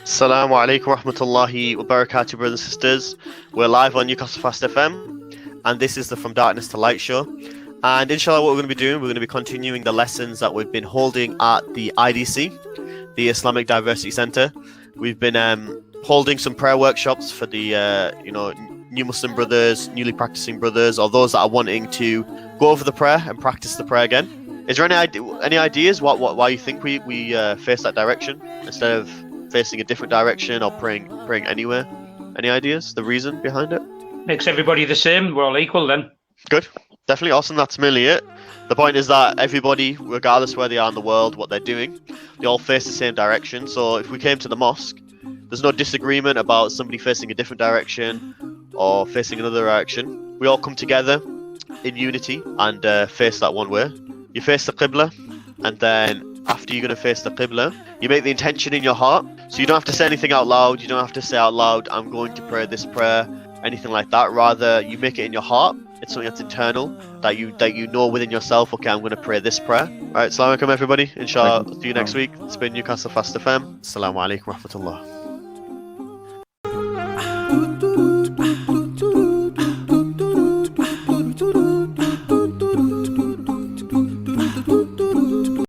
Assalamu alaikum rahmatullahi wa barakatuh, brothers and sisters. We're live on Newcastle Fast FM, and this is the From Darkness to Light show. And inshallah, what we're going to be doing, we're going to be continuing the lessons that we've been holding at the IDC, the Islamic Diversity Center. We've been holding some prayer workshops for the new Muslim brothers, newly practicing brothers, or those that are wanting to go over the prayer and practice the prayer again. Is there any ideas why you think we face that direction instead of facing a different direction or praying anywhere? Any ideas? The reason behind it? Makes everybody the same. We're all equal then. Good. Definitely awesome. That's mainly it. The point is that everybody, regardless where they are in the world, what they're doing, they all face the same direction. So if we came to the mosque, there's no disagreement about somebody facing a different direction or facing another direction. We all come together in unity and face that one way. You face the Qibla, and then after you're going to face the Qibla, you make the intention in your heart. So you don't have to say anything out loud. You don't have to say out loud, I'm going to pray this prayer, anything like that. Rather, you make it in your heart. It's something that's internal, that you know within yourself, okay, I'm going to pray this prayer. All right, assalamu alaikum everybody. Inshallah, see you next week. It's been Newcastle Fast FM. Assalamu alaikum rahmatullah.